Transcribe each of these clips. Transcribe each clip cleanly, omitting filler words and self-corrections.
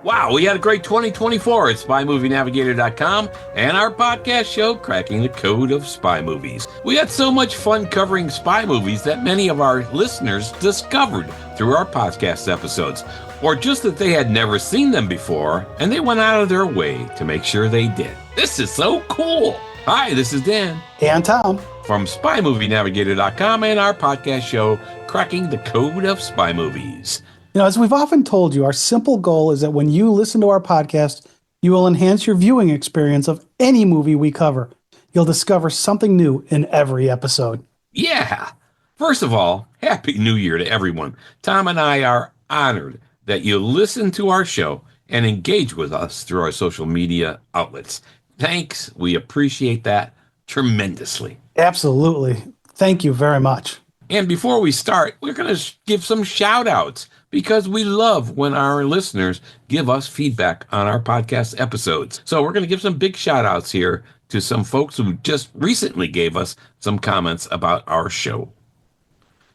Wow, we had a great 2024 at SpyMovieNavigator.com and our podcast show, Cracking the Code of Spy Movies. We had so much fun covering spy movies that many of our listeners discovered through our podcast episodes, or just that they had never seen them before, and they went out of their way to make sure they did. This is so cool. Hi, this is Dan. And Tom. From SpyMovieNavigator.com and our podcast show, Cracking the Code of Spy Movies. You know, as we've often told you, our simple goal is that when you listen to our podcast, you will enhance your viewing experience of any movie we cover. You'll discover something new in every episode. Yeah. First of all, Happy New Year to everyone. Tom and I are honored that you listen to our show and engage with us through our social media outlets. Thanks. We appreciate that tremendously. Absolutely. Thank you very much. And before we start, we're going to give some shout outs because we love when our listeners give us feedback on our podcast episodes. So we're going to give some big shout outs here to some folks who just recently gave us some comments about our show.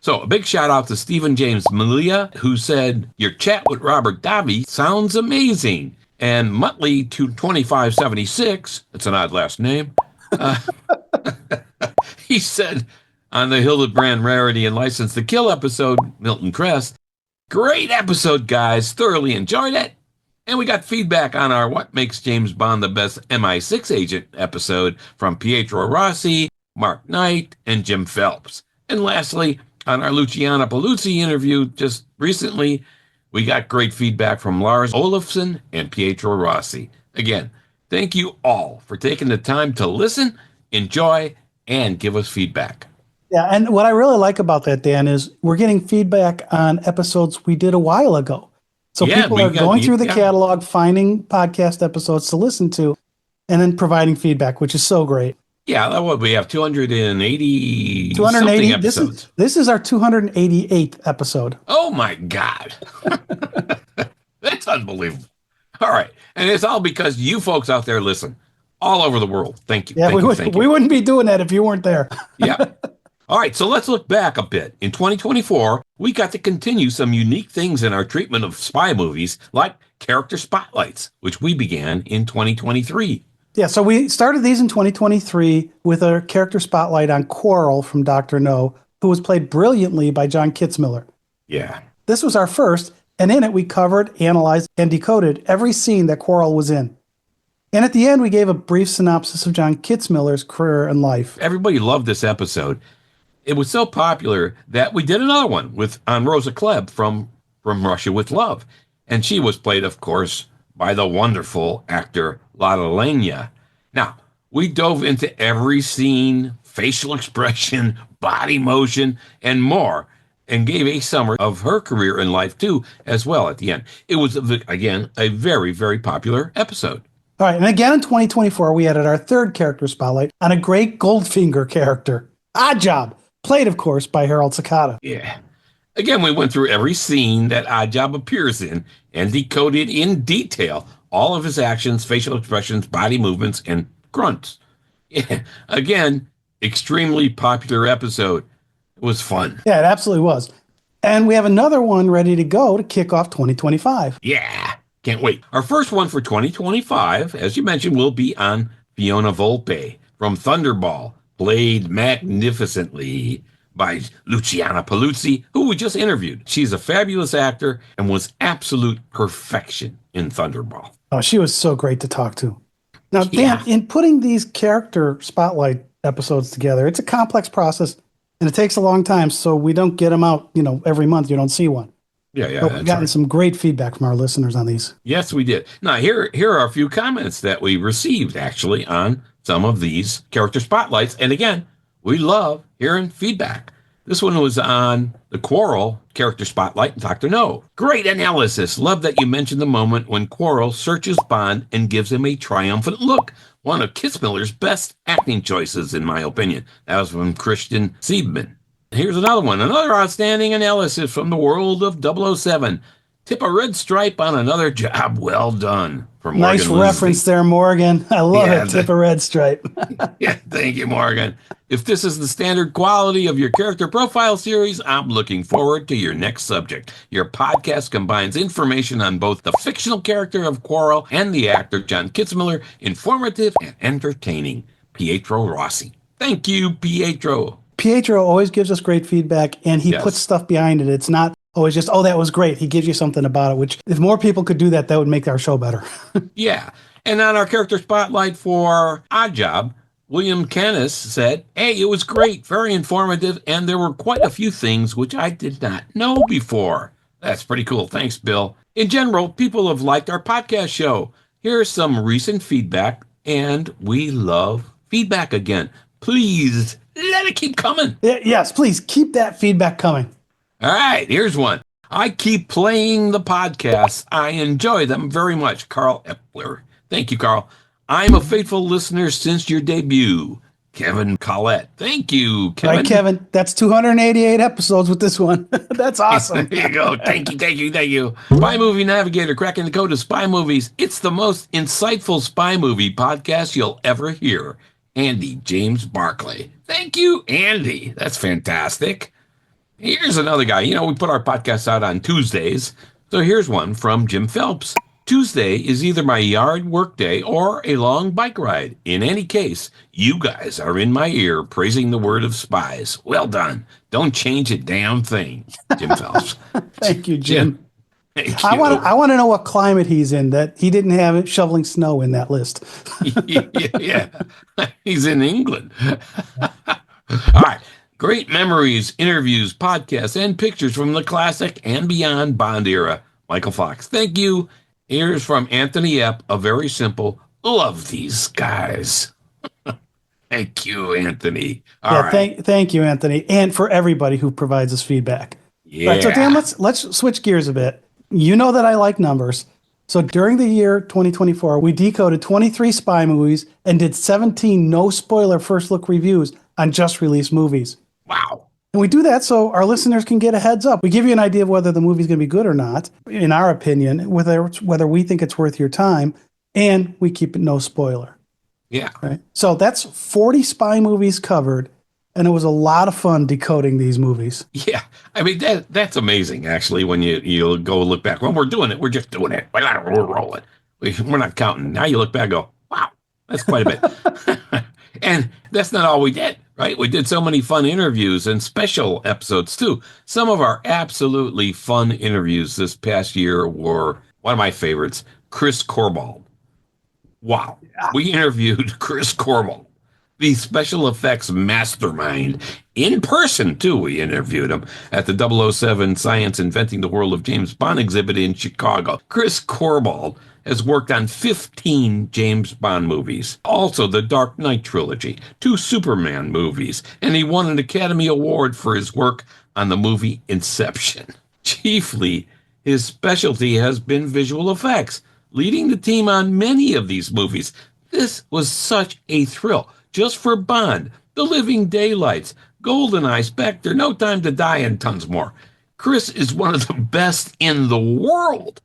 So a big shout out to Stephen James Malia, who said, "Your chat with Robert Davi sounds amazing." And Muttley to 2576, it's an odd last name, he said on the Hildebrand Rarity and License to Kill episode, Milton Crest, "Great episode, guys. Thoroughly enjoyed it." And we got feedback on our What Makes James Bond the Best MI6 Agent episode from Pietro Rossi, Mark Knight, and Jim Phelps. And lastly, on our Luciana Paluzzi interview just recently, we got great feedback from Lars Olafsson and Pietro Rossi. Again, thank you all for taking the time to listen, enjoy, and give us feedback. Yeah, and what I really like about that, Dan, is we're getting feedback on episodes we did a while ago. So people are going through the catalog, finding podcast episodes to listen to, and then providing feedback, which is so great. Yeah, what we have 280 something episodes. This is our 288th episode. Oh my God. That's unbelievable. All right. And it's all because you folks out there listen all over the world. Thank you. Yeah, we wouldn't be doing that if you weren't there. Yeah. All right, so let's look back a bit. In 2024, we got to continue some unique things in our treatment of spy movies, like character spotlights, which we began in 2023. Yeah, so we started these in 2023 with a character spotlight on Quarrel from Dr. No, who was played brilliantly by John Kitzmiller. Yeah. This was our first, and in it we covered, analyzed, and decoded every scene that Quarrel was in. And at the end, we gave a brief synopsis of John Kitzmiller's career and life. Everybody loved this episode. It was so popular that we did another one on Rosa Klebb from Russia with Love. And she was played, of course, by the wonderful actor Lotte Lenya. Now, we dove into every scene, facial expression, body motion, and more, and gave a summary of her career and life, too, as well at the end. It was, again, a very, very popular episode. All right, and again in 2024, we added our third character spotlight on a great Goldfinger character, Oddjob, played, of course, by Harold Sakata. Yeah. Again, we went through every scene that Oddjob appears in and decoded in detail all of his actions, facial expressions, body movements, and grunts. Yeah. Again, extremely popular episode. It was fun. Yeah, it absolutely was. And we have another one ready to go to kick off 2025. Yeah, can't wait. Our first one for 2025, as you mentioned, will be on Fiona Volpe from Thunderball, played magnificently by Luciana Paluzzi, who we just interviewed. She's a fabulous actor and was absolute perfection in Thunderball. Oh, she was so great to talk to. Now, Dan, in putting these character spotlight episodes together, it's a complex process, and it takes a long time, so we don't get them out, every month. You don't see one. Yeah. But we've gotten some great feedback from our listeners on these. Yes, we did. Now, here are a few comments that we received, actually, on some of these character spotlights. And again, we love hearing feedback. This one was on the Quarrel character spotlight, Dr. No. Great analysis. Love that you mentioned the moment when Quarrel searches Bond and gives him a triumphant look. One of Kitzmiller's best acting choices, in my opinion. That was from Christian Siebman. Here's another one. Another outstanding analysis from the world of 007. Tip a red stripe on another job well done from Nice Morgan reference Lisby. there, Morgan. I love Yeah, it. Tip a red stripe. yeah, thank you, Morgan. If this is the standard quality of your character profile series, I'm looking forward to your next subject. Your podcast combines information on both the fictional character of Quarrel and the actor John Kitzmiller, informative and entertaining. Pietro Rossi. Thank you, Pietro. Pietro always gives us great feedback, and he puts Yes. stuff behind it. It's not always just, oh, that was great. He gives you something about it, which if more people could do that, that would make our show better. Yeah. And on our character spotlight for Odd Job, William Canis said, "Hey, it was great, very informative, and there were quite a few things which I did not know before." That's pretty cool. Thanks, Bill. In general, people have liked our podcast show. Here's some recent feedback, and we love feedback again. Please let it keep coming. Yes, please keep that feedback coming. All right, here's one. I keep playing the podcasts. I enjoy them very much. Carl Epler. Thank you, Carl. I'm a faithful listener since your debut. Kevin Collette. Thank you, Kevin. Right, Kevin. That's 288 episodes with this one. That's awesome. There you go. Thank you, thank you, thank you. Spy Movie Navigator, cracking the code of spy movies. It's the most insightful spy movie podcast you'll ever hear. Andy James Barclay. Thank you, Andy. That's fantastic. Here's another guy. You know, we put our podcasts out on Tuesdays. So here's one from Jim Phelps. Tuesday is either my yard work day or a long bike ride. In any case, you guys are in my ear praising the word of spies. Well done. Don't change a damn thing, Jim Phelps. Thank you, Jim. Thank I you. want to know what climate he's in, that he didn't have it shoveling snow in that list. Yeah. He's in England. All right. Great memories, interviews, podcasts, and pictures from the classic and beyond Bond era. Michael Fox. Thank you. Here's from Anthony Epp, a very simple, love these guys. Thank you, Anthony. All right. Thank you, Anthony, and for everybody who provides us feedback. Yeah. All right, so Dan, let's switch gears a bit. You know that I like numbers. So during the year 2024, we decoded 23 spy movies and did 17 no spoiler first look reviews on just released movies. Wow. And we do that so our listeners can get a heads up. We give you an idea of whether the movie's going to be good or not, in our opinion, whether we think it's worth your time, and we keep it no spoiler. Yeah. Right. So that's 40 spy movies covered, and it was a lot of fun decoding these movies. Yeah. I mean, that's amazing, actually, when you go look back. When we're doing it, we're just doing it. We're rolling. We're not counting. Now you look back and go, wow, that's quite a bit. And that's not all we did, right? We did so many fun interviews and special episodes, too. Some of our absolutely fun interviews this past year were one of my favorites, Chris Corbold. Wow. We interviewed Chris Corbold, the special effects mastermind, in person, too. We interviewed him at the 007 Science Inventing the World of James Bond exhibit in Chicago. Chris Corbold has worked on 15 James Bond movies, also the Dark Knight trilogy, 2 Superman movies, and he won an Academy Award for his work on the movie Inception. Chiefly, his specialty has been visual effects, leading the team on many of these movies. This was such a thrill. Just for Bond, The Living Daylights, GoldenEye, Spectre, No Time to Die, and tons more. Chris is one of the best in the world.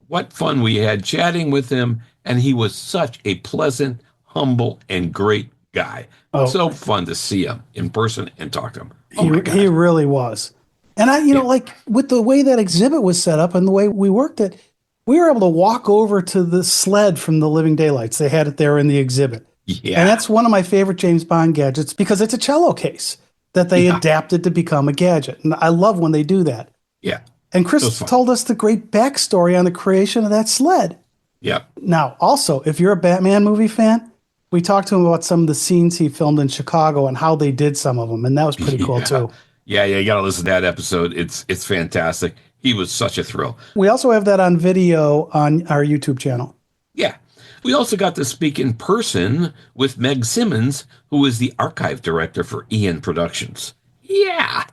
What fun we had chatting with him, and he was such a pleasant, humble, and great guy. Oh. So fun to see him in person and talk to him. He really was. And like with the way that exhibit was set up and the way we worked it, we were able to walk over to the sled from the Living Daylights. They had it there in the exhibit. Yeah. And that's one of my favorite James Bond gadgets because it's a cello case that they adapted to become a gadget. And I love when they do that. Yeah. And Chris told us the great backstory on the creation of that sled. Yeah. Now, also, if you're a Batman movie fan, we talked to him about some of the scenes he filmed in Chicago and how they did some of them. And that was pretty cool, too. Yeah, you got to listen to that episode. It's fantastic. He was such a thrill. We also have that on video on our YouTube channel. Yeah. We also got to speak in person with Meg Simmons, who is the archive director for EN Productions. Yeah.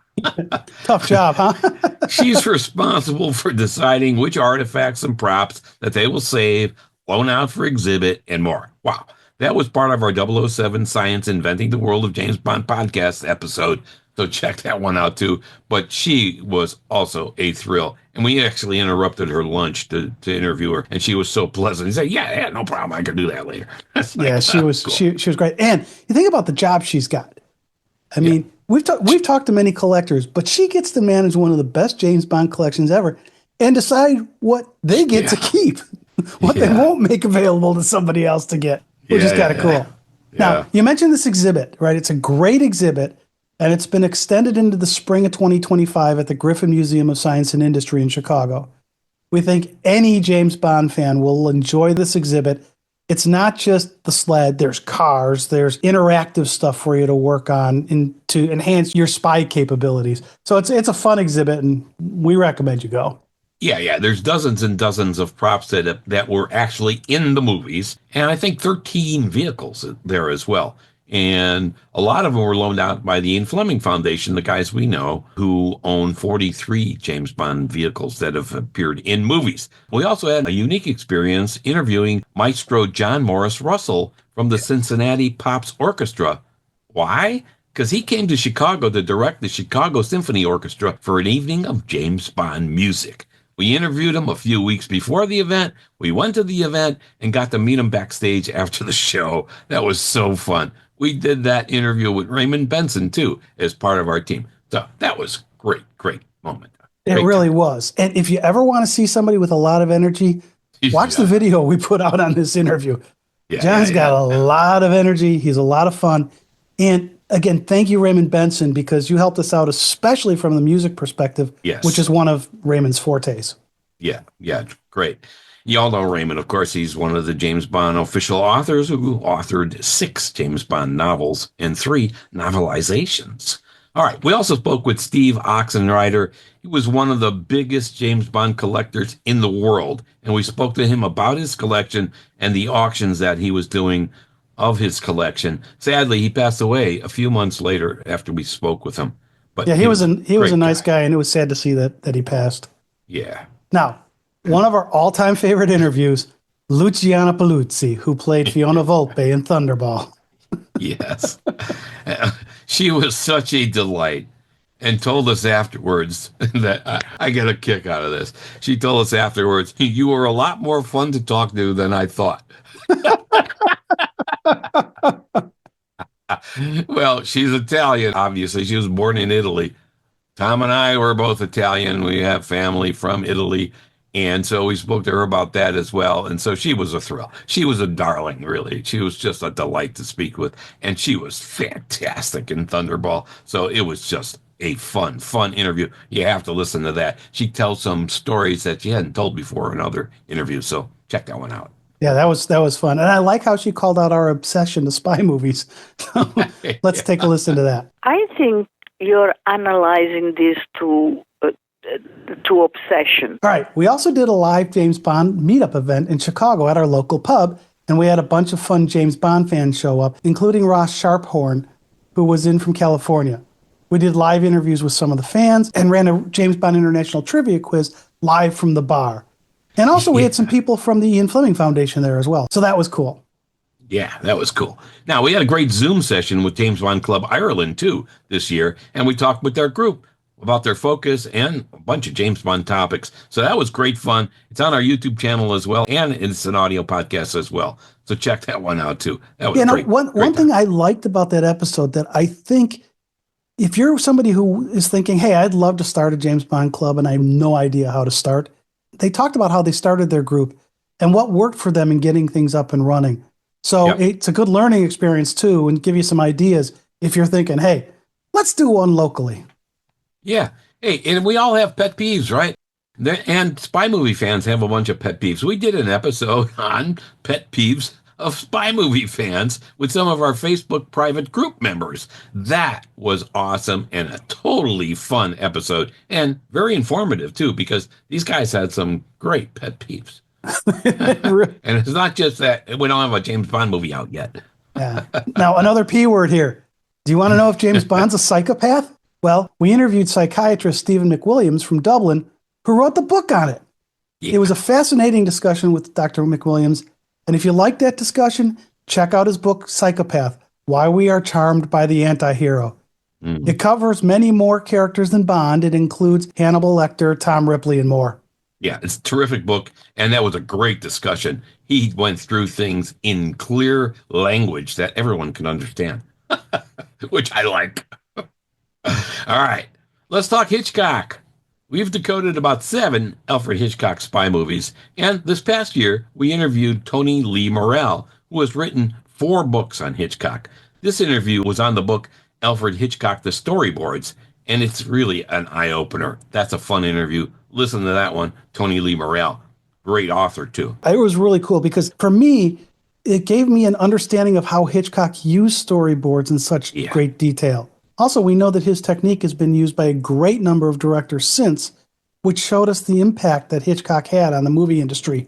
Tough job, huh? She's responsible for deciding which artifacts and props that they will save, loan out for exhibit, and more. Wow. That was part of our 007 Science Inventing the World of James Bond podcast episode. So check that one out too. But she was also a thrill. And we actually interrupted her lunch to interview her. And she was so pleasant. He said, yeah, no problem. I can do that later. That's Yeah, like, she was cool. she was great. And you think about the job she's got. I mean, we've talked to many collectors, but she gets to manage one of the best James Bond collections ever and decide what they get to keep, what they Yeah. won't make available to somebody else to get, which is Yeah. kind of cool. Now, Yeah. you mentioned this exhibit, right? It's a great exhibit, and it's been extended into the spring of 2025 at the Griffin Museum of Science and Industry in Chicago. We think any James Bond fan will enjoy this exhibit. It's not just the sled, there's cars, there's interactive stuff for you to work on to enhance your spy capabilities. So it's a fun exhibit, and we recommend you go. Yeah. There's dozens and dozens of props that were actually in the movies, and I think 13 vehicles there as well. And a lot of them were loaned out by the Ian Fleming Foundation, the guys we know who own 43 James Bond vehicles that have appeared in movies. We also had a unique experience interviewing Maestro John Morris Russell from the Cincinnati Pops Orchestra. Why? Because he came to Chicago to direct the Chicago Symphony Orchestra for an evening of James Bond music. We interviewed him a few weeks before the event. We went to the event and got to meet him backstage after the show. That was so fun. We did that interview with Raymond Benson, too, as part of our team. So that was great moment. It Great really time. was. And if you ever want to see somebody with a lot of energy, watch the Yeah. video we put out on this interview. John's got Yeah. a lot of energy. He's a lot of fun. And again, thank you, Raymond Benson, because you helped us out, especially from the music perspective, which Yes. is one of Raymond's fortes. Yeah, great. Y'all know Raymond, of course. He's one of the James Bond official authors who authored 6 James Bond novels and 3 novelizations. All right, we also spoke with Steve Oxenreider. He was one of the biggest James Bond collectors in the world, and we spoke to him about his collection and the auctions that he was doing of his collection. Sadly, he passed away a few months later after we spoke with him, but Yeah, he was a he was a great nice guy. guy, and it was sad to see that he passed. Yeah. Now, one of our all-time favorite interviews, Luciana Paluzzi, who played Fiona Volpe in Thunderball. Yes. She was such a delight and told us afterwards that I get a kick out of this. She told us afterwards, you were a lot more fun to talk to than I thought. Well, she's Italian, obviously. She was born in Italy. Tom and I were both Italian. We have family from Italy. And so we spoke to her about that as well. And so she was a thrill. She was a darling, really. She was just a delight to speak with. And she was fantastic in Thunderball. So it was just a fun interview. You have to listen to that. She tells some stories that she hadn't told before in other interviews. So check that one out. Yeah, that was fun. And I like how she called out our obsession to spy movies. So let's take a listen to that. I think you're analyzing these two obsessions. All right. We also did a live James Bond meetup event in Chicago at our local pub, and we had a bunch of fun James Bond fans show up, including Ross Sharphorn, who was in from California. We did live interviews with some of the fans and ran a James Bond International trivia quiz live from the bar. And also we had some people from the Ian Fleming Foundation there as well. So that was cool. Yeah, that was cool. Now, we had a great Zoom session with James Bond Club Ireland, too, this year, and we talked with their group about their focus and a bunch of James Bond topics. So that was great fun. It's on our YouTube channel as well, and it's an audio podcast as well. So check that one out, too. That was great. One thing I liked about that episode that I think if you're somebody who is thinking, hey, I'd love to start a James Bond club and I have no idea how to start, they talked about how they started their group and what worked for them in getting things up and running. So It's a good learning experience too, and give you some ideas if you're thinking, hey, let's do one locally. Yeah. Hey, and we all have pet peeves, right? And spy movie fans have a bunch of pet peeves. We did an episode on pet peeves of spy movie fans with some of our Facebook private group members. That was awesome and a totally fun episode and very informative too, because these guys had some great pet peeves. And it's not just that we don't have a James Bond movie out yet. Yeah. Now, another P word here. Do you want to know if James Bond's a psychopath? Well, we interviewed psychiatrist Stephen McWilliams from Dublin, who wrote the book on it. Yeah. It was a fascinating discussion with Dr. McWilliams. And if you like that discussion, check out his book, Psychopath, Why We Are Charmed by the Anti-Hero. It covers many more characters than Bond. It includes Hannibal Lecter, Tom Ripley, and more. Yeah, it's a terrific book, and that was a great discussion. He went through things in clear language that everyone can understand, which I like. All right, let's talk Hitchcock. We've decoded about 7 Alfred Hitchcock spy movies, and this past year we interviewed Tony Lee Morrell, who has written 4 books on Hitchcock. This interview was on the book Alfred Hitchcock: The Storyboards, and it's really an eye-opener. That's a fun interview. Listen to that one, Tony Lee Morrell. Great author, too. It was really cool because for me, it gave me an understanding of how Hitchcock used storyboards in such great detail. Also, we know that his technique has been used by a great number of directors since, which showed us the impact that Hitchcock had on the movie industry.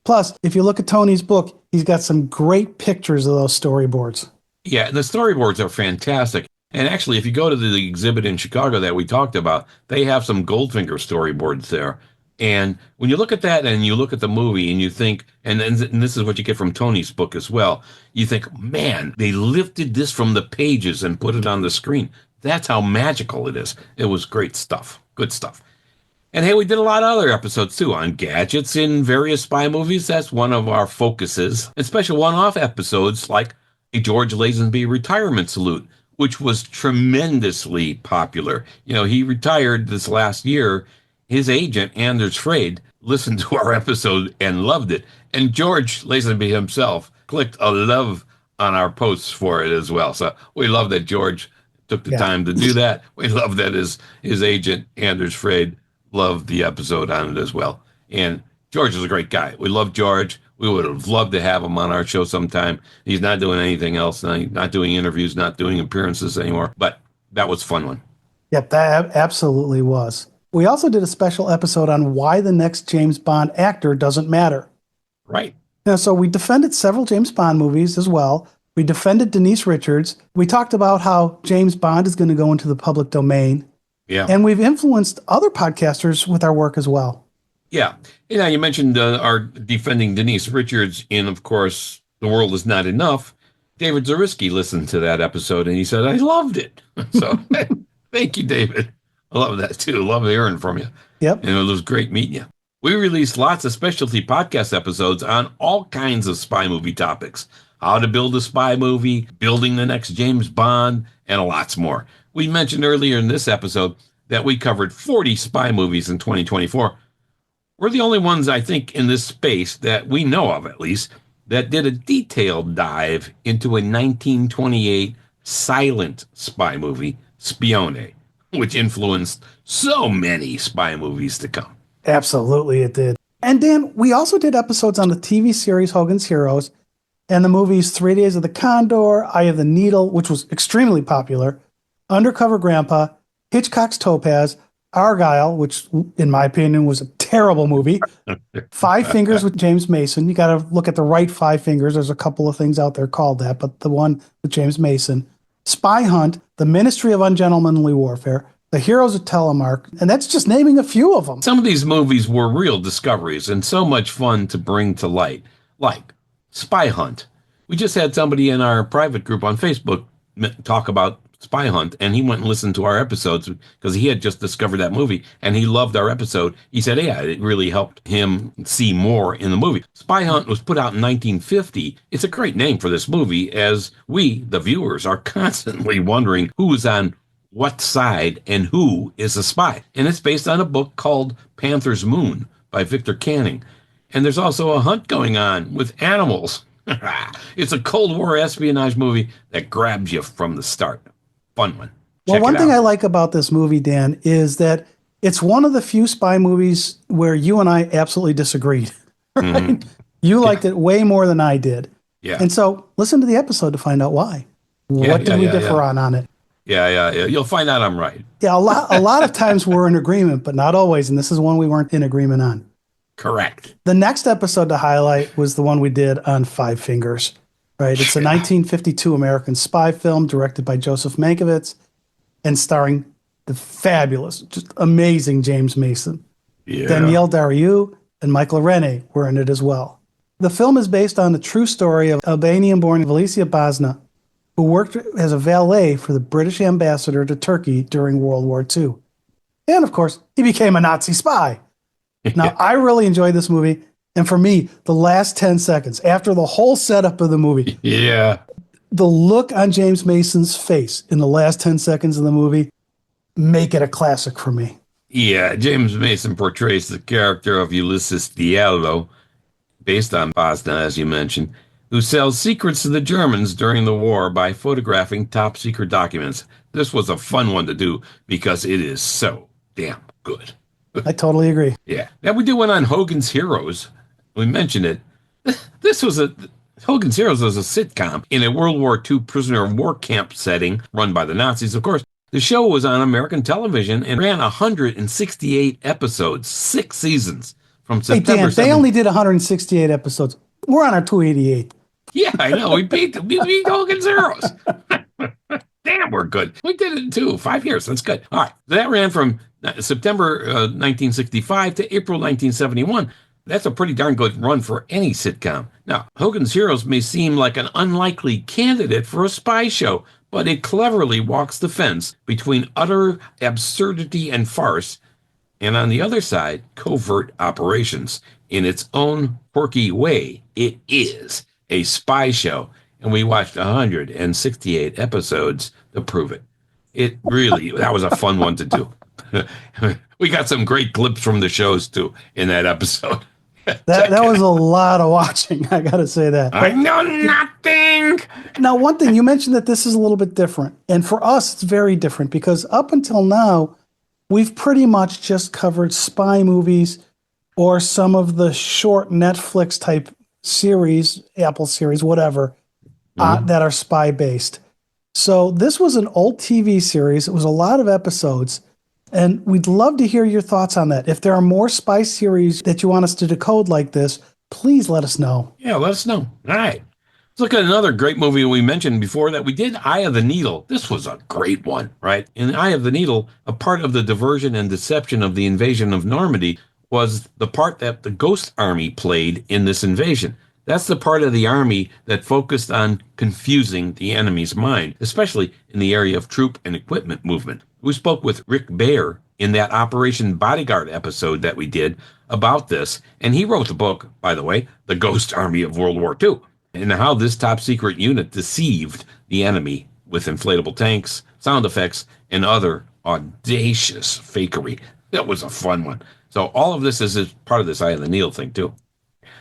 Plus, if you look at Tony's book, he's got some great pictures of those storyboards. Yeah, the storyboards are fantastic. And actually, if you go to the exhibit in Chicago that we talked about, they have some Goldfinger storyboards there. And when you look at that and you look at the movie and you think, and this is what you get from Tony's book as well, you think, man, they lifted this from the pages and put it on the screen. That's how magical it is. It was great stuff. Good stuff. And hey, we did a lot of other episodes too on gadgets in various spy movies. That's one of our focuses. And special one-off episodes like a George Lazenby retirement salute, which was tremendously popular. You know, he retired this last year. His agent, Anders Freyd, listened to our episode and loved it. And George Lazenby himself clicked a love on our posts for it as well. So we love that George took the time to do that. We love that his agent, Anders Freyd, loved the episode on it as well. And George is a great guy. We love George. We would have loved to have him on our show sometime. He's not doing anything else. Not doing interviews, not doing appearances anymore. But that was a fun one. Yep, that absolutely was. We also did a special episode on why the next James Bond actor doesn't matter. Right. Now, so we defended several James Bond movies as well. We defended Denise Richards. We talked about how James Bond is going to go into the public domain. Yeah. And we've influenced other podcasters with our work as well. Yeah. You know, you mentioned our defending Denise Richards in, of course, The World Is Not Enough. David Zarisky listened to that episode and he said, I loved it. So thank you, David. I love that too. Love hearing from you. Yep. And it was great meeting you. We released lots of specialty podcast episodes on all kinds of spy movie topics. How to build a spy movie, building the next James Bond, and lots more. We mentioned earlier in this episode that we covered 40 spy movies in 2024. We're the only ones, I think, in this space that we know of, at least, that did a detailed dive into a 1928 silent spy movie, Spione, which influenced so many spy movies to come. Absolutely, it did. And Dan, we also did episodes on the TV series Hogan's Heroes and the movies 3 Days of the Condor, Eye of the Needle, which was extremely popular, Undercover Grandpa, Hitchcock's Topaz, Argyle, which in my opinion was a terrible movie, Five Fingers with James Mason. You got to look at the right Five Fingers. There's a couple of things out there called that, but the one with James Mason, Spy Hunt, The Ministry of Ungentlemanly Warfare, The Heroes of Telemark, and that's just naming a few of them. Some of these movies were real discoveries and so much fun to bring to light, like Spy Hunt. We just had somebody in our private group on Facebook talk about Spy Hunt, and he went and listened to our episodes because he had just discovered that movie, and he loved our episode. He said, yeah, it really helped him see more in the movie. Spy Hunt was put out in 1950. It's a great name for this movie, as we, the viewers, are constantly wondering who is on what side and who is a spy. And it's based on a book called Panther's Moon by Victor Canning. And there's also a hunt going on with animals. It's a Cold War espionage movie that grabs you from the start. Fun one. Well, one thing I like about this movie, Dan, is that it's one of the few spy movies where you and I absolutely disagreed. Right? Mm-hmm. You liked it way more than I did. Yeah. And so listen to the episode to find out why. What did we differ on it? Yeah. You'll find out I'm right. Yeah, a lot of times we're in agreement, but not always. And this is one we weren't in agreement on. Correct. The next episode to highlight was the one we did on Five Fingers. Right, it's a 1952 American spy film directed by Joseph Mankiewicz and starring the fabulous, just amazing James Mason. Yeah. Danielle Darieux and Michael Rene were in it as well. The film is based on the true story of Albanian-born Valicia Bosna, who worked as a valet for the British ambassador to Turkey during World War II. And of course, he became a Nazi spy. Now, I really enjoyed this movie. And for me, the last 10 seconds, after the whole setup of the movie, the look on James Mason's face in the last 10 seconds of the movie make it a classic for me. Yeah, James Mason portrays the character of Ulysses Diallo, based on Bosna, as you mentioned, who sells secrets to the Germans during the war by photographing top secret documents. This was a fun one to do because it is so damn good. I totally agree. Yeah. Now we do one on Hogan's Heroes. We mentioned it. This was Hogan's Heroes was a sitcom in a World War II prisoner of war camp setting run by the Nazis, of course. The show was on American television and ran 168 episodes, 6 seasons from September. Hey Dan, they only did 168 episodes. We're on our 288. Yeah, I know. We beat Hogan's Heroes. Damn, we're good. We did it in 5 years. That's good. All right. That ran from September 1965 to April 1971. That's a pretty darn good run for any sitcom. Now, Hogan's Heroes may seem like an unlikely candidate for a spy show, but it cleverly walks the fence between utter absurdity and farce, and on the other side, covert operations. In its own quirky way, it is a spy show, and we watched 168 episodes to prove it. That was a fun one to do. We got some great clips from the shows, too, in that episode. That was a lot of watching, I got to say that. I know nothing. Now, one thing, you mentioned that this is a little bit different. And for us, it's very different because up until now, we've pretty much just covered spy movies or some of the short Netflix type series, Apple series, whatever, that are spy based. So this was an old TV series. It was a lot of episodes. And we'd love to hear your thoughts on that. If there are more spy series that you want us to decode like this, please let us know. Yeah, let us know. All right. Let's look at another great movie we mentioned before that we did, Eye of the Needle. This was a great one, right? In Eye of the Needle, a part of the diversion and deception of the invasion of Normandy was the part that the Ghost Army played in this invasion. That's the part of the army that focused on confusing the enemy's mind, especially in the area of troop and equipment movement. We spoke with Rick Baer in that Operation Bodyguard episode that we did about this, and he wrote the book, by the way, The Ghost Army of World War II, and how this top secret unit deceived the enemy with inflatable tanks, sound effects, and other audacious fakery. That was a fun one. So all of this is part of this Eye of the Needle thing, too.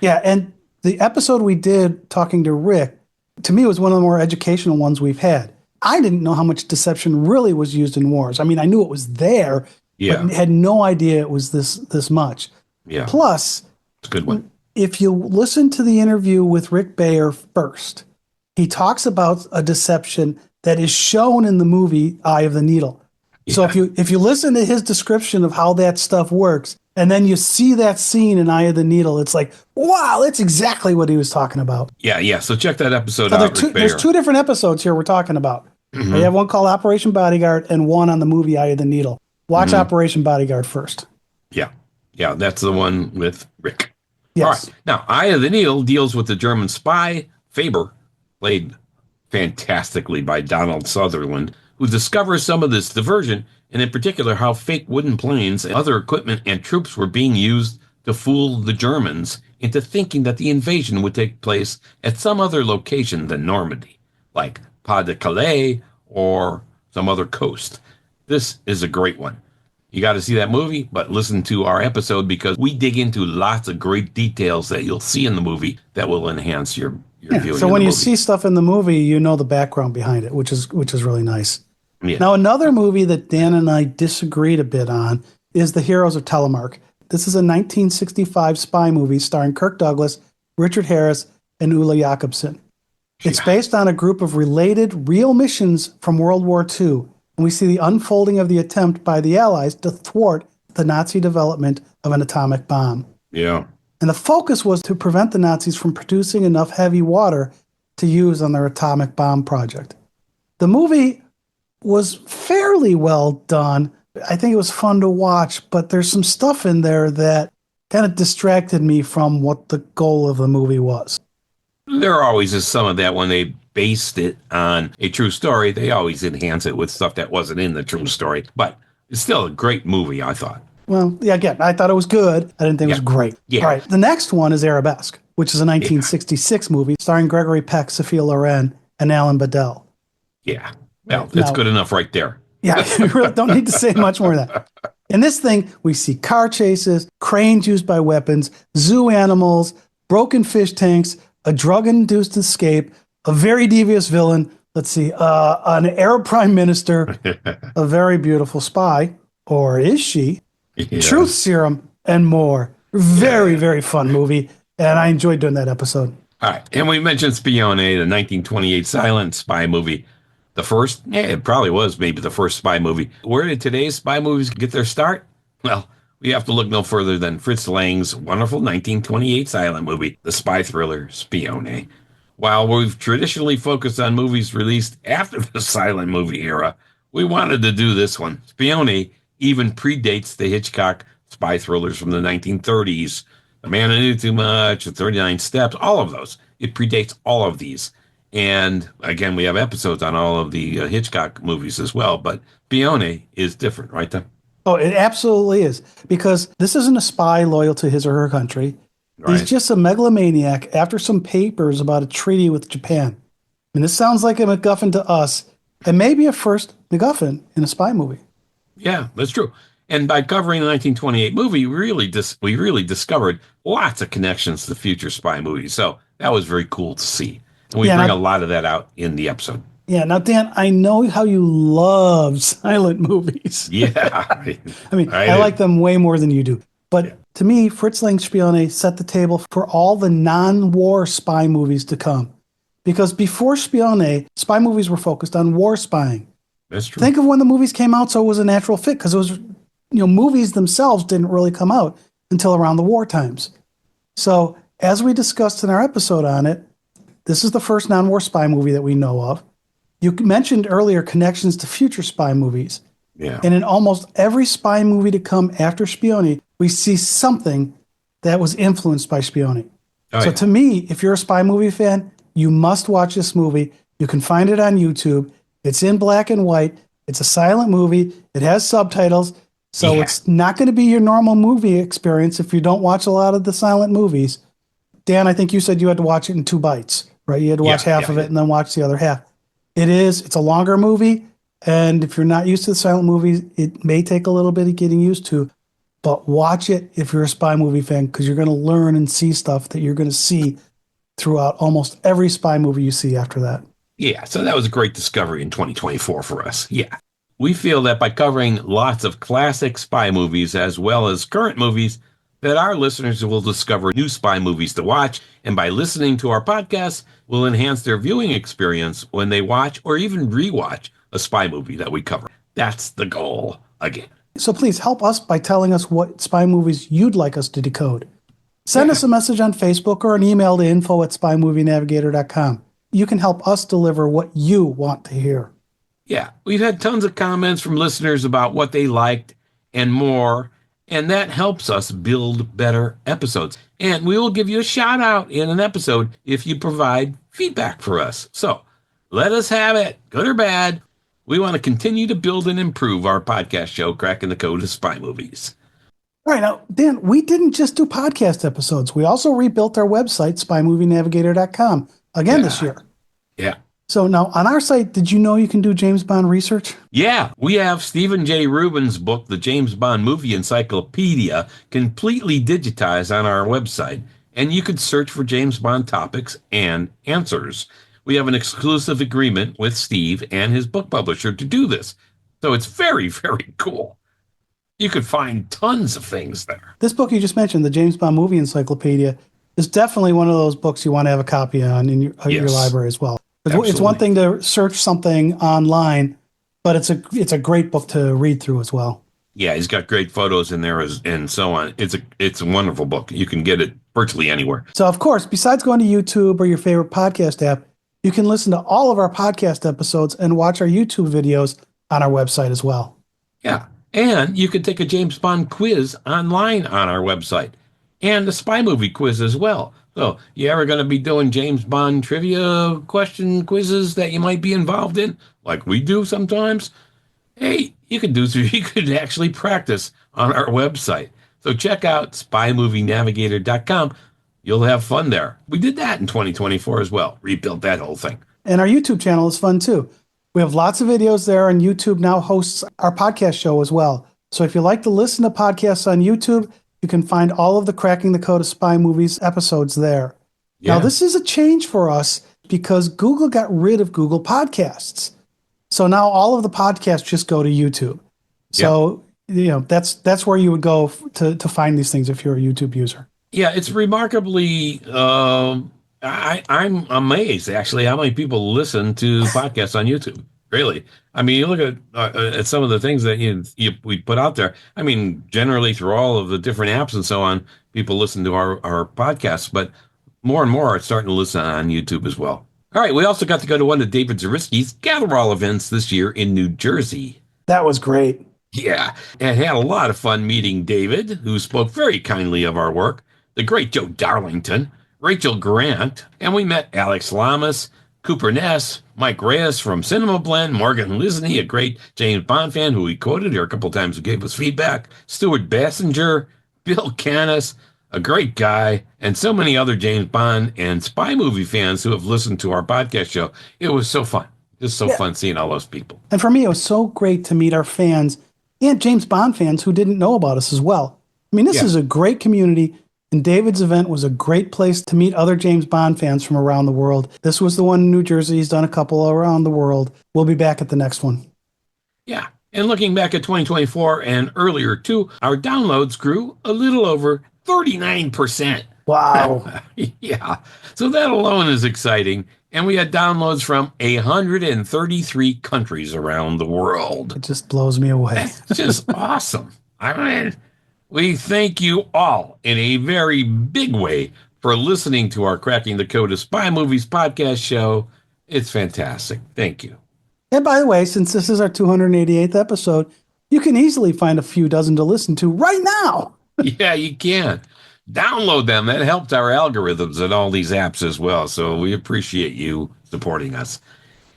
Yeah, and the episode we did talking to Rick, to me, was one of the more educational ones we've had. I didn't know how much deception really was used in wars. I mean, I knew it was there, but had no idea it was this much. Yeah. Plus, it's a good one. If you listen to the interview with Rick Baer first, he talks about a deception that is shown in the movie Eye of the Needle. Yeah. So if you listen to his description of how that stuff works, and then you see that scene in Eye of the Needle, it's like, wow, that's exactly what he was talking about. Yeah. So check that episode out. There's 2 different episodes here we're talking about. Mm-hmm. We have one called Operation Bodyguard and one on the movie Eye of the Needle. Watch Operation Bodyguard first. Yeah, that's the one with Rick. Yes. All right. Now, Eye of the Needle deals with the German spy, Faber, played fantastically by Donald Sutherland, who discovers some of this diversion, and in particular how fake wooden planes and other equipment and troops were being used to fool the Germans into thinking that the invasion would take place at some other location than Normandy, like Pas de Calais or some other coast. This is a great one. You got to see that movie, but listen to our episode because we dig into lots of great details that you'll see in the movie that will enhance your viewing. So when you see stuff in the movie, you know the background behind it, which is really nice. Yeah. Now, another movie that Dan and I disagreed a bit on is The Heroes of Telemark. This is a 1965 spy movie starring Kirk Douglas, Richard Harris, and Ulla Jacobson. It's based on a group of related real missions from World War II, and we see the unfolding of the attempt by the Allies to thwart the Nazi development of an atomic bomb. Yeah. And the focus was to prevent the Nazis from producing enough heavy water to use on their atomic bomb project. The movie was fairly well done. I think it was fun to watch, but there's some stuff in there that kind of distracted me from what the goal of the movie was. There always is some of that when they based it on a true story. They always enhance it with stuff that wasn't in the true story, but it's still a great movie, I thought. Well, yeah, again, I thought it was good. I didn't think it was great. Yeah. All right. The next one is Arabesque, which is a Yeah. 1966 movie starring Gregory Peck, Sophia Loren, and Alan Badell. Yeah. Well, that's good enough right there. Yeah, you really don't need to say much more than that. In this thing, we see car chases, cranes used by weapons, zoo animals, broken fish tanks, a drug-induced escape, a very devious villain. Let's see, an Arab prime minister, a very beautiful spy, or is she? Yeah. Truth serum, and more. Very, very fun movie, and I enjoyed doing that episode. All right. And we mentioned Spione, the 1928 silent spy movie. The first? Yeah, it probably was maybe the first spy movie. Where did today's spy movies get their start? Well, we have to look no further than Fritz Lang's wonderful 1928 silent movie, the spy thriller Spione. While we've traditionally focused on movies released after the silent movie era, we wanted to do this one. Spione even predates the Hitchcock spy thrillers from the 1930s. The Man Who Knew Too Much, The 39 Steps, all of those. It predates all of these. And again, we have episodes on all of the Hitchcock movies as well, but Spione is different, right, Tom? Oh, it absolutely is. Because this isn't a spy loyal to his or her country. Right. He's just a megalomaniac after some papers about a treaty with Japan. I mean, this sounds like a MacGuffin to us, and maybe a first MacGuffin in a spy movie. Yeah, that's true. And by covering the 1928 movie, we really discovered lots of connections to future spy movies. So that was very cool to see. And we bring a lot of that out in the episode. Yeah. Now, Dan, I know how you love silent movies. Yeah. I mean, I like them way more than you do. But to me, Fritz Lang's Spione set the table for all the non-war spy movies to come. Because before Spione, spy movies were focused on war spying. That's true. Think of when the movies came out, so it was a natural fit, because it was, movies themselves didn't really come out until around the war times. So, as we discussed in our episode on it, this is the first non-war spy movie that we know of. You mentioned earlier connections to future spy movies. Yeah. And in almost every spy movie to come after Spione, we see something that was influenced by Spione. So to me, if you're a spy movie fan, you must watch this movie. You can find it on YouTube. It's in black and white. It's a silent movie. It has subtitles. So it's not going to be your normal movie experience if you don't watch a lot of the silent movies. Dan, I think you said you had to watch it in 2 bites, right? You had to watch half of it and then watch the other half. It's a longer movie. And if you're not used to the silent movies, it may take a little bit of getting used to. But watch it if you're a spy movie fan, because you're going to learn and see stuff that you're going to see throughout almost every spy movie you see after that. Yeah, so that was a great discovery in 2024 for us. Yeah. We feel that by covering lots of classic spy movies as well as current movies, that our listeners will discover new spy movies to watch, and by listening to our podcast, will enhance their viewing experience when they watch or even rewatch a spy movie that we cover. That's the goal again. So please help us by telling us what spy movies you'd like us to decode. Send us a message on Facebook or an email to info@spymovienavigator.com. You can help us deliver what you want to hear. Yeah, we've had tons of comments from listeners about what they liked and more, and that helps us build better episodes. And we will give you a shout out in an episode if you provide feedback for us. So let us have it, good or bad. We want to continue to build and improve our podcast show, Cracking the Code of Spy Movies. All right, now, Dan, we didn't just do podcast episodes. We also rebuilt our website, spymovienavigator.com, again this year. Yeah. So now, on our site, did you know you can do James Bond research? Yeah, we have Stephen J. Rubin's book, The James Bond Movie Encyclopedia, completely digitized on our website, and you could search for James Bond topics and answers. We have an exclusive agreement with Steve and his book publisher to do this. So it's very, very cool. You could find tons of things there. This book you just mentioned, the James Bond Movie Encyclopedia, is definitely one of those books you want to have a copy on in your library as well. It's one thing to search something online, but it's a great book to read through as well. Yeah, he's got great photos in there and so on. It's a wonderful book. You can get it virtually anywhere. So, of course, besides going to YouTube or your favorite podcast app, you can listen to all of our podcast episodes and watch our YouTube videos on our website as well. Yeah, and you can take a James Bond quiz online on our website and a spy movie quiz as well. So, you ever going to be doing James Bond trivia quizzes that you might be involved in, like we do sometimes? Hey, you could actually practice on our website. So check out spymovienavigator.com. You'll have fun there. We did that in 2024 as well. Rebuilt that whole thing. And our YouTube channel is fun too. We have lots of videos there, and YouTube now hosts our podcast show as well. So if you like to listen to podcasts on YouTube, you can find all of the Cracking the Code of Spy Movies episodes there. Yeah. Now, this is a change for us because Google got rid of Google Podcasts. So now all of the podcasts just go to YouTube. So, that's where you would go to find these things if you're a YouTube user. Yeah, it's remarkably, I'm amazed actually how many people listen to podcasts on YouTube. Really. I mean, you look at some of the things that we put out there. I mean, generally through all of the different apps and so on, people listen to our podcasts, but more and more are starting to listen on YouTube as well. All right, we also got to go to one of David Zaritsky's Gatherall events this year in New Jersey. That was great. Yeah, and had a lot of fun meeting David, who spoke very kindly of our work, the great Joe Darlington, Rachel Grant, and we met Alex Lamas, Cooper Ness, Mike Reyes from Cinema Blend, Morgan Lisney, a great James Bond fan who we quoted here a couple of times who gave us feedback, Stuart Bassinger, Bill Canis, a great guy, and so many other James Bond and spy movie fans who have listened to our podcast show. It was so fun. Just so fun seeing all those people. And for me, it was so great to meet our fans and James Bond fans who didn't know about us as well. I mean, this is a great community, and David's event was a great place to meet other James Bond fans from around the world. This was the one in New Jersey. He's done a couple around the world. We'll be back at the next one. Yeah. And looking back at 2024 and earlier too, our downloads grew a little over 39%. Wow. Yeah. So that alone is exciting. And we had downloads from 133 countries around the world. It just blows me away. That's just awesome. I mean, we thank you all in a very big way for listening to our Cracking the Code of Spy Movies podcast show. It's fantastic. Thank you. And by the way, since this is our 288th episode, you can easily find a few dozen to listen to right now. Yeah, you can. Download them. That helped our algorithms and all these apps as well. So we appreciate you supporting us.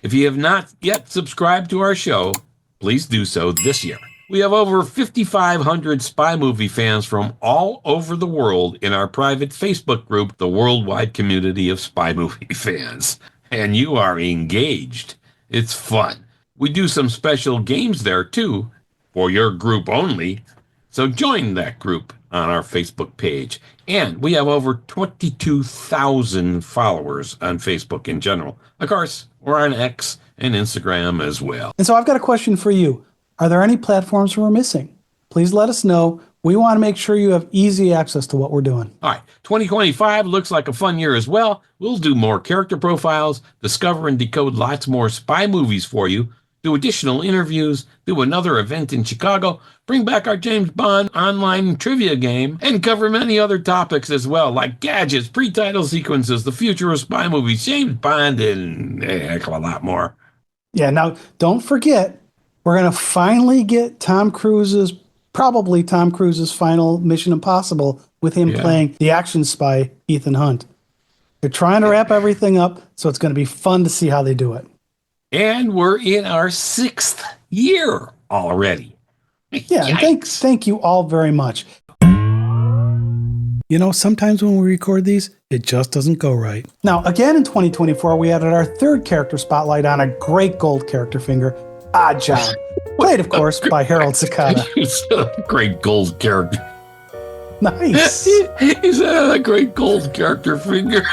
If you have not yet subscribed to our show, please do so this year. We have over 5,500 spy movie fans from all over the world in our private Facebook group, the Worldwide Community of Spy Movie Fans. And you are engaged. It's fun. We do some special games there, too, for your group only. So join that group on our Facebook page. And we have over 22,000 followers on Facebook in general. Of course, we're on X and Instagram as well. And so I've got a question for you. Are there any platforms we're missing? Please let us know. We want to make sure you have easy access to what we're doing. All right, 2025 looks like a fun year as well. We'll do more character profiles, discover and decode lots more spy movies for you, do additional interviews, do another event in Chicago, bring back our James Bond online trivia game, and cover many other topics as well, like gadgets, pre-title sequences, the future of spy movies, James Bond, and a heck of a lot more. Yeah, now don't forget, we're going to finally get probably Tom Cruise's final Mission Impossible with him playing the action spy, Ethan Hunt. They're trying to wrap everything up, so it's going to be fun to see how they do it. And we're in our 6th year already. Yeah, and thank you all very much. You know, sometimes when we record these, it just doesn't go right. Now, again in 2024, we added our third character spotlight on a great gold character finger, Odd Job. Played, of course, by Harold Cicada. He's a great gold character. Nice. He's a great gold character finger.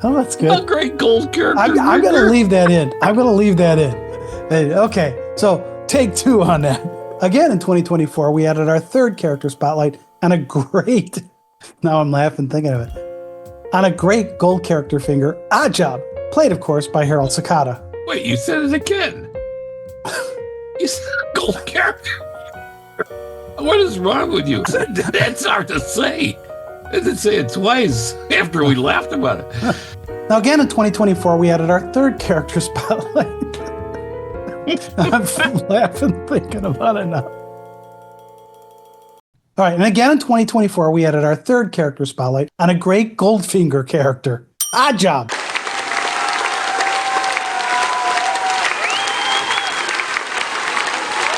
Oh, that's good. A great gold character. I'm going to leave that in. Hey, okay, so take 2 on that. Again in 2024, we added our third character spotlight on a great, now I'm laughing thinking of it, on a great gold character finger, Odd Job. Played, of course, by Harold Cicada. Wait, you said it again. You said a gold character. What is wrong with you? That's hard to say. I didn't say it twice after we laughed about it. Now, again in 2024, we added our third character spotlight. I'm laughing thinking about it now. All right, and again in 2024, we added our third character spotlight on a great Goldfinger character. Odd Job.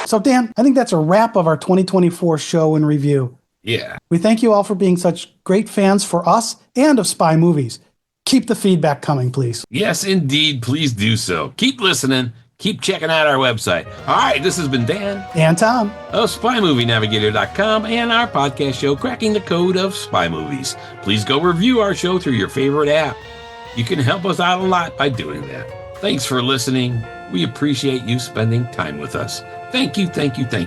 So, Dan, I think that's a wrap of our 2024 show and review. Yeah. We thank you all for being such great fans for us and of spy movies. Keep the feedback coming, please. Yes, indeed. Please do so. Keep listening. Keep checking out our website. All right, this has been Dan And Tom of SpyMovieNavigator.com and our podcast show, Cracking the Code of Spy Movies. Please go review our show through your favorite app. You can help us out a lot by doing that. Thanks for listening. We appreciate you spending time with us. Thank you, thank you, thank you.